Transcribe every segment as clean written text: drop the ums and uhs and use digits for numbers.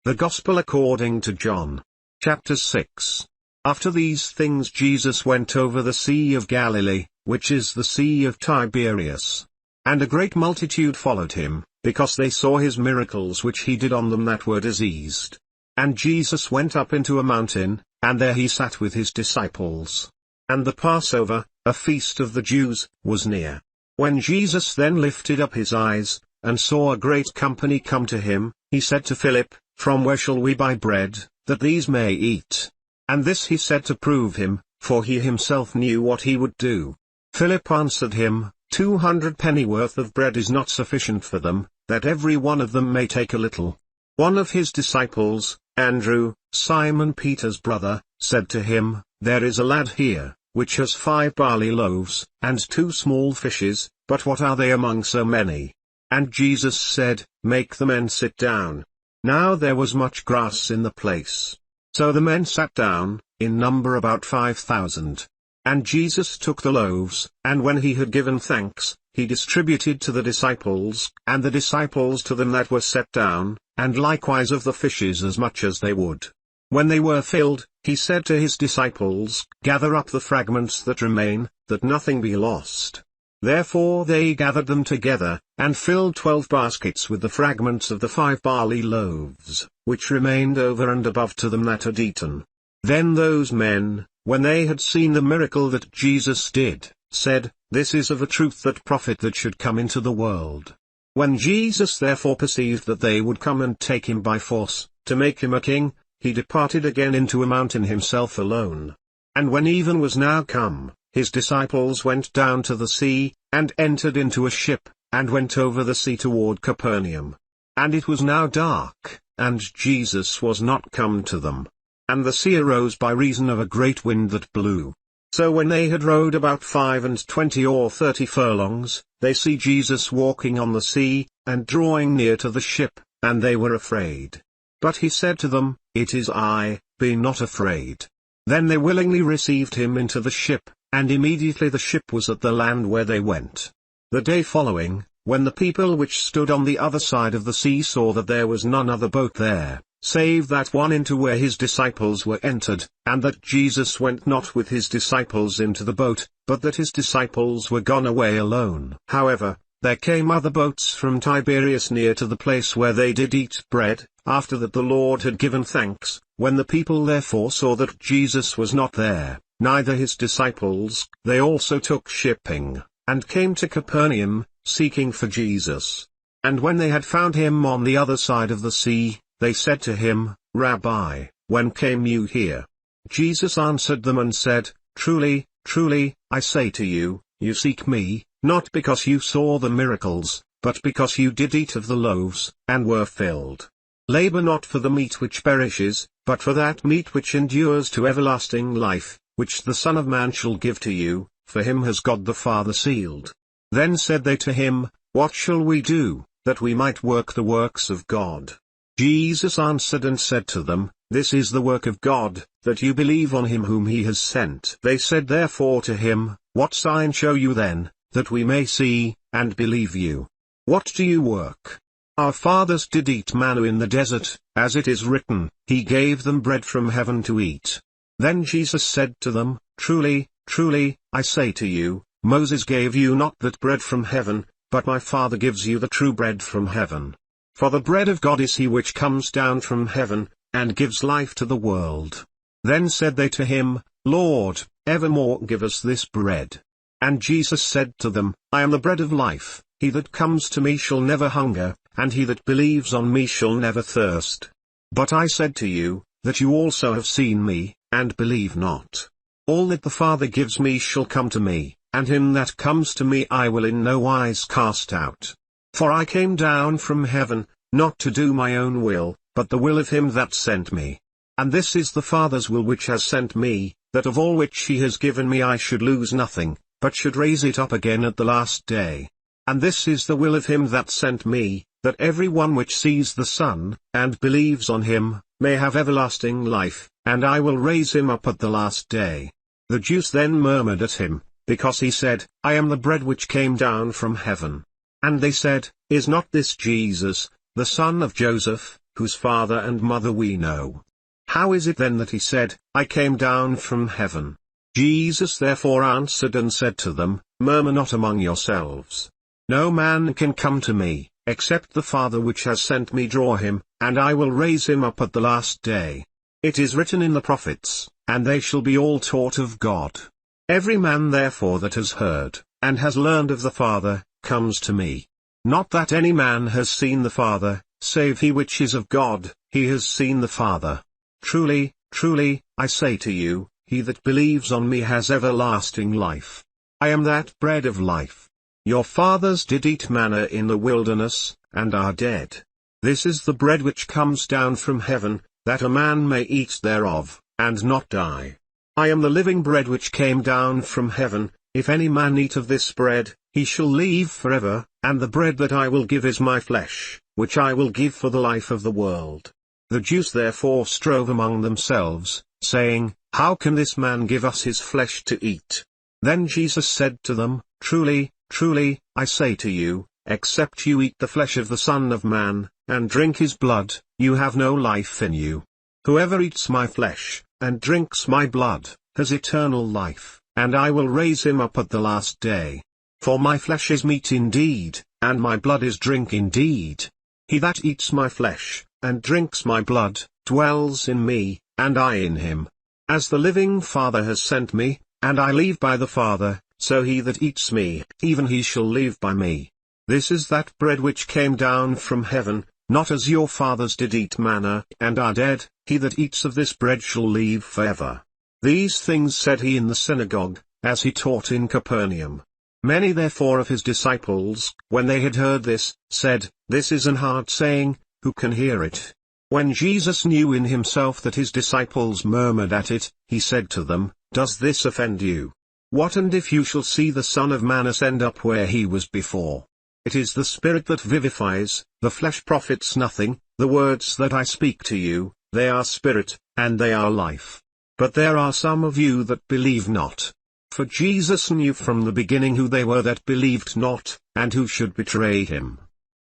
The Gospel according to John. Chapter 6. After these things Jesus went over the Sea of Galilee, which is the Sea of Tiberias. And a great multitude followed him, because they saw his miracles which he did on them that were diseased. And Jesus went up into a mountain, and there he sat with his disciples. And the Passover, a feast of the Jews, was near. When Jesus then lifted up his eyes, and saw a great company come to him, he said to Philip, From where shall we buy bread, that these may eat? And this he said to prove him, for he himself knew what he would do. Philip answered him, 200 pennyworth of bread is not sufficient for them, that every one of them may take a little. One of his disciples, Andrew, Simon Peter's brother, said to him, There is a lad here, which has 5 barley loaves, and 2 small fishes, but what are they among so many? And Jesus said, Make the men sit down. Now there was much grass in the place. So the men sat down, in number about 5,000. And Jesus took the loaves, and when he had given thanks, he distributed to the disciples, and the disciples to them that were set down, and likewise of the fishes as much as they would. When they were filled, he said to his disciples, Gather up the fragments that remain, that nothing be lost. Therefore they gathered them together, and filled 12 baskets with the fragments of the 5 barley loaves, which remained over and above to them that had eaten. Then those men, when they had seen the miracle that Jesus did, said, This is of a truth that prophet that should come into the world. When Jesus therefore perceived that they would come and take him by force, to make him a king, he departed again into a mountain himself alone. And when even was now come, his disciples went down to the sea, and entered into a ship, and went over the sea toward Capernaum. And it was now dark, and Jesus was not come to them. And the sea arose by reason of a great wind that blew. So when they had rowed about 25 or 30 furlongs, they see Jesus walking on the sea, and drawing near to the ship, and they were afraid. But he said to them, It is I, be not afraid. Then they willingly received him into the ship, and immediately the ship was at the land where they went. The day following, when the people which stood on the other side of the sea saw that there was none other boat there, save that one into where his disciples were entered, and that Jesus went not with his disciples into the boat, but that his disciples were gone away alone. However, there came other boats from Tiberias near to the place where they did eat bread, after that the Lord had given thanks. When the people therefore saw that Jesus was not there, neither his disciples, they also took shipping, and came to Capernaum, seeking for Jesus. And when they had found him on the other side of the sea, they said to him, Rabbi, when came you here? Jesus answered them and said, Truly, truly, I say to you, you seek me, not because you saw the miracles, but because you did eat of the loaves, and were filled. Labor not for the meat which perishes, but for that meat which endures to everlasting life, which the Son of Man shall give to you, for him has God the Father sealed. Then said they to him, What shall we do, that we might work the works of God? Jesus answered and said to them, This is the work of God, that you believe on him whom he has sent. They said therefore to him, What sign show you then, that we may see, and believe you? What do you work? Our fathers did eat manna in the desert, as it is written, He gave them bread from heaven to eat. Then Jesus said to them, Truly, truly, I say to you, Moses gave you not that bread from heaven, but my Father gives you the true bread from heaven. For the bread of God is he which comes down from heaven, and gives life to the world. Then said they to him, Lord, evermore give us this bread. And Jesus said to them, I am the bread of life, he that comes to me shall never hunger, and he that believes on me shall never thirst. But I said to you, that you also have seen me, and believe not. All that the Father gives me shall come to me, and him that comes to me I will in no wise cast out. For I came down from heaven, not to do my own will, but the will of him that sent me. And this is the Father's will which has sent me, that of all which he has given me I should lose nothing, but should raise it up again at the last day. And this is the will of him that sent me, that every one which sees the Son, and believes on him, may have everlasting life, and I will raise him up at the last day. The Jews then murmured at him, because he said, I am the bread which came down from heaven. And they said, Is not this Jesus, the son of Joseph, whose father and mother we know. How is it then that he said, I came down from heaven? Jesus therefore answered and said to them, Murmur not among yourselves. No man can come to me, except the Father which has sent me draw him, and I will raise him up at the last day. It is written in the prophets, and they shall be all taught of God. Every man therefore that has heard, and has learned of the Father, comes to me. Not that any man has seen the Father, save he which is of God, he has seen the Father. Truly, truly, I say to you, he that believes on me has everlasting life. I am that bread of life. Your fathers did eat manna in the wilderness, and are dead. This is the bread which comes down from heaven, that a man may eat thereof, and not die. I am the living bread which came down from heaven. If any man eat of this bread, he shall live forever, and the bread that I will give is my flesh, which I will give for the life of the world. The Jews therefore strove among themselves, saying, How can this man give us his flesh to eat? Then Jesus said to them, Truly, truly, I say to you, except you eat the flesh of the Son of Man, and drink his blood, you have no life in you. Whoever eats my flesh, and drinks my blood, has eternal life, and I will raise him up at the last day. For my flesh is meat indeed, and my blood is drink indeed. He that eats my flesh, and drinks my blood, dwells in me, and I in him. As the living Father has sent me, and I live by the Father, so he that eats me, even he shall live by me. This is that bread which came down from heaven, not as your fathers did eat manna, and are dead. He that eats of this bread shall live forever. These things said he in the synagogue, as he taught in Capernaum. Many therefore of his disciples, when they had heard this, said, This is an hard saying, who can hear it? When Jesus knew in himself that his disciples murmured at it, he said to them, Does this offend you? What and if you shall see the Son of Man ascend up where he was before? It is the Spirit that vivifies, the flesh profits nothing. The words that I speak to you, they are spirit, and they are life. But there are some of you that believe not. For Jesus knew from the beginning who they were that believed not, and who should betray him.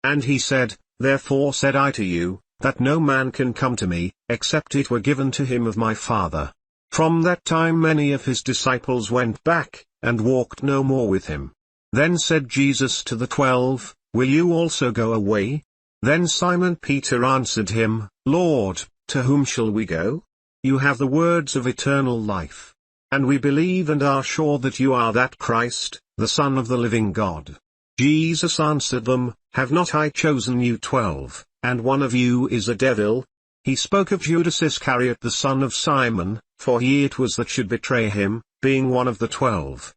And he said, Therefore said I to you, that no man can come to me, except it were given to him of my Father. From that time many of his disciples went back, and walked no more with him. Then said Jesus to the 12, Will you also go away? Then Simon Peter answered him, Lord, to whom shall we go? You have the words of eternal life. And we believe and are sure that you are that Christ, the Son of the living God. Jesus answered them, Have not I chosen you 12, and one of you is a devil? He spoke of Judas Iscariot the son of Simon, for he it was that should betray him, being one of the 12.